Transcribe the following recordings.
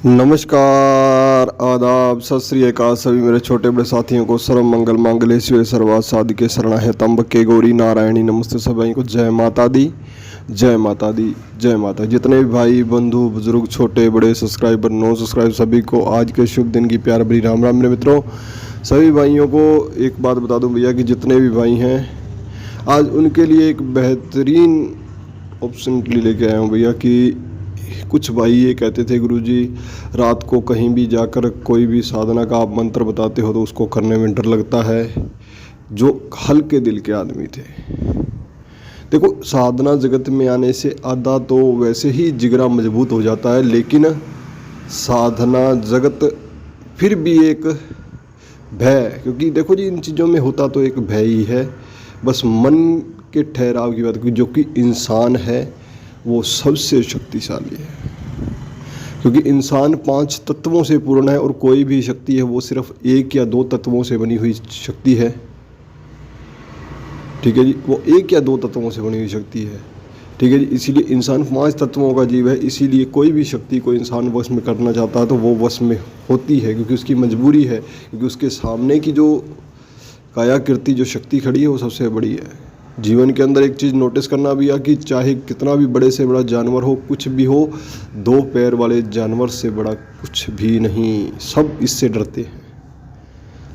नमस्कार, आदाब, सत श्री अकाल सभी मेरे छोटे बड़े साथियों को। सर्व मंगल मांगल्ये शिवे सर्वार्थ साधिके शरणाय त्र्यंबके गौरी नारायणी नमस्ते। सभी को जय माता दी, जय माता दी, जय माता। जितने भी भाई बंधु बुजुर्ग छोटे बड़े सब्सक्राइबर नो सब्सक्राइबर सभी को आज के शुभ दिन की प्यार भरी राम राम। मेरे मित्रों, सभी भाइयों को एक बात बता दूं भैया कि जितने भी भाई हैं आज उनके लिए एक बेहतरीन ऑप्शन लेके आया हूँ भैया। कि कुछ भाई ये कहते थे गुरुजी रात को कहीं भी जाकर कोई भी साधना का आप मंत्र बताते हो तो उसको करने में डर लगता है, जो हल्के दिल के आदमी थे। देखो, साधना जगत में आने से आधा तो वैसे ही जिगरा मजबूत हो जाता है, लेकिन साधना जगत फिर भी एक भय, क्योंकि देखो जी इन चीज़ों में होता तो एक भय ही है, बस मन के ठहराव की बात। जो कि इंसान है वो सबसे शक्तिशाली है, क्योंकि इंसान 5 तत्वों से पूर्ण है और कोई भी शक्ति है वो सिर्फ 1 या 2 तत्वों से बनी हुई शक्ति है। ठीक है जी, वो 1 या 2 तत्वों से बनी हुई शक्ति है। ठीक है जी, इसीलिए इंसान 5 तत्वों का जीव है। इसीलिए कोई भी शक्ति को इंसान वश में करना चाहता है तो वो वश में होती है, क्योंकि उसकी मजबूरी है, क्योंकि उसके सामने की जो कायाकृति जो शक्ति खड़ी है वो सबसे बड़ी है। जीवन के अंदर एक चीज़ नोटिस करना भी है कि चाहे कितना भी बड़े से बड़ा जानवर हो, कुछ भी हो, 2 पैर वाले जानवर से बड़ा कुछ भी नहीं, सब इससे डरते हैं।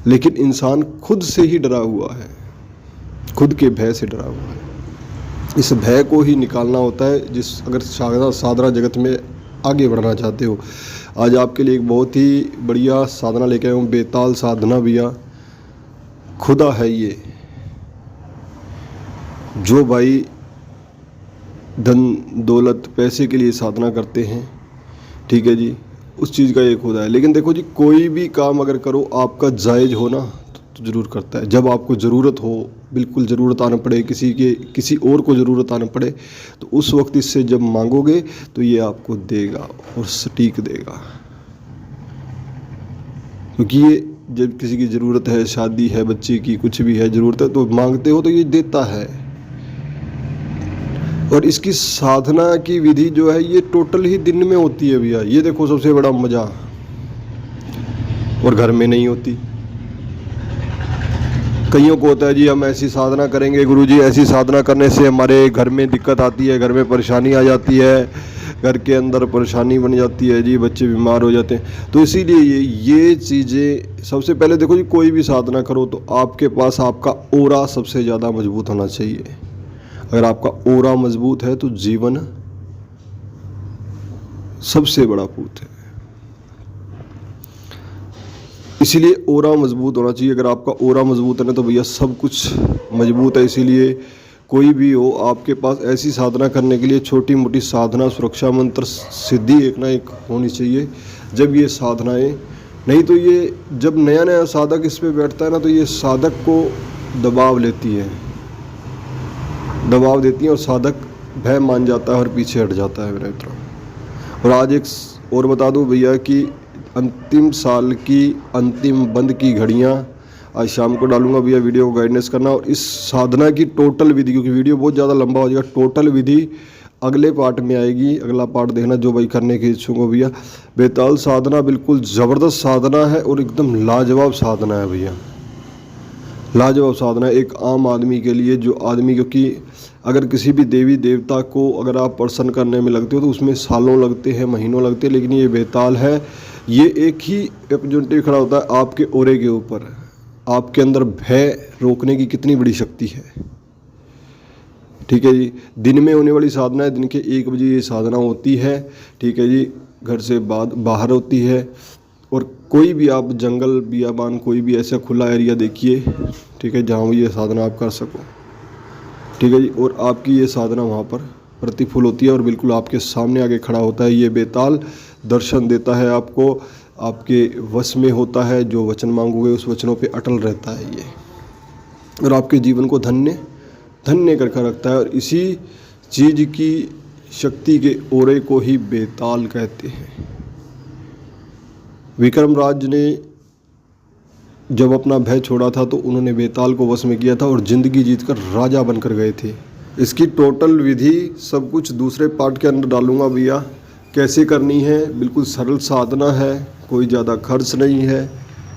लेकिन इंसान खुद से ही डरा हुआ है, खुद के भय से डरा हुआ है। इस भय को ही निकालना होता है, अगर साधना जगत में आगे बढ़ना चाहते हो। आज आपके लिए एक बहुत ही बढ़िया साधना लेके आया हूँ, बेताल साधना भैया। खुदा है ये, जो भाई धन दौलत पैसे के लिए साधना करते हैं, ठीक है जी, उस चीज़ का ये खुदा है। लेकिन देखो जी, कोई भी काम अगर करो आपका जायज़ हो ना तो ज़रूर करता है। जब आपको ज़रूरत हो, बिल्कुल ज़रूरत आना पड़े, किसी और को ज़रूरत आना पड़े, तो उस वक्त इससे जब मांगोगे तो ये आपको देगा और सटीक देगा। क्योंकि ये जब किसी की ज़रूरत है, शादी है, बच्चे की कुछ भी है ज़रूरत है, तो मांगते हो तो ये देता है। और इसकी साधना की विधि जो है ये टोटल ही दिन में होती है भैया। ये देखो सबसे बड़ा मज़ा, और घर में नहीं होती। कईयों को होता है जी हम ऐसी साधना करेंगे गुरुजी, ऐसी साधना करने से हमारे घर में दिक्कत आती है, घर में परेशानी आ जाती है, घर के अंदर परेशानी बन जाती है जी, बच्चे बीमार हो जाते हैं। तो इसीलिए ये चीज़ें सबसे पहले देखो जी, कोई भी साधना करो तो आपके पास आपका ओरा सबसे ज़्यादा मजबूत होना चाहिए। अगर आपका ओरा मजबूत है तो जीवन सबसे बड़ा पूत है। इसीलिए ओरा मजबूत होना चाहिए। अगर आपका ओरा मजबूत है ना तो भैया सब कुछ मजबूत है। इसीलिए कोई भी हो, आपके पास ऐसी साधना करने के लिए छोटी मोटी साधना, सुरक्षा मंत्र, सिद्धि एक ना एक होनी चाहिए। जब ये साधनाएं, नहीं तो ये जब नया नया साधक इस पे बैठता है ना तो ये साधक को दबाव लेती है, दबाव देती है, और साधक भय मान जाता है और पीछे हट जाता है मेरे मित्रों। और आज एक और बता दूं भैया कि अंतिम साल की अंतिम बंद की घड़ियां आज शाम को डालूंगा भैया, वीडियो को गाइडेंस करना। और इस साधना की टोटल विधि, क्योंकि वीडियो बहुत ज़्यादा लंबा हो जाएगा, टोटल विधि अगले पार्ट में आएगी। अगला पार्ट देखना जो भाई करने के इच्छुक हो भैया। बेताल साधना बिल्कुल ज़बरदस्त साधना है और एकदम लाजवाब साधना है भैया, लाजवाब साधना है एक आम आदमी के लिए। जो आदमी, क्योंकि अगर किसी भी देवी देवता को अगर आप प्रसन्न करने में लगते हो तो उसमें सालों लगते हैं, महीनों लगते हैं, लेकिन ये बेताल है, ये एक ही अपॉर्चुनिटी खड़ा होता है आपके ओरे के ऊपर। आपके अंदर भय रोकने की कितनी बड़ी शक्ति है। ठीक है जी, दिन में होने वाली साधना है, दिन के 1 बजे ये साधना होती है। ठीक है जी, घर से बाहर होती है। और कोई भी आप जंगल बियाबान, कोई भी ऐसा खुला एरिया देखिए, ठीक है, जहाँ ये साधना आप कर सको। ठीक है जी, और आपकी ये साधना वहाँ पर प्रतिफल होती है और बिल्कुल आपके सामने आके खड़ा होता है। ये बेताल दर्शन देता है आपको, आपके वश में होता है। जो वचन मांगोगे उस वचनों पे अटल रहता है ये, और आपके जीवन को धन्य धन्य करके रखता है। और इसी चीज़ की शक्ति के ओरे को ही बेताल कहते हैं। विक्रमराज ने जब अपना भय छोड़ा था तो उन्होंने बेताल को वश में किया था और ज़िंदगी जीतकर राजा बनकर गए थे। इसकी टोटल विधि सब कुछ दूसरे पार्ट के अंदर डालूंगा भैया, कैसे करनी है। बिल्कुल सरल साधना है, कोई ज़्यादा खर्च नहीं है,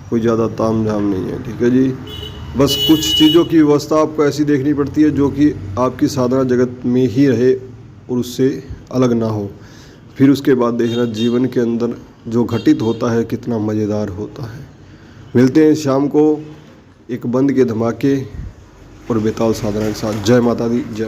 कोई ज़्यादा तामझाम नहीं है। ठीक है जी। बस कुछ चीज़ों की व्यवस्था आपको ऐसी देखनी पड़ती है जो कि आपकी साधना जगत में ही रहे और उससे अलग ना हो। फिर उसके बाद देखना जीवन के अंदर जो घटित होता है कितना मज़ेदार होता है। मिलते हैं शाम को एक बंद के धमाके और बेताल साधना के साथ। जय माता दी, जय।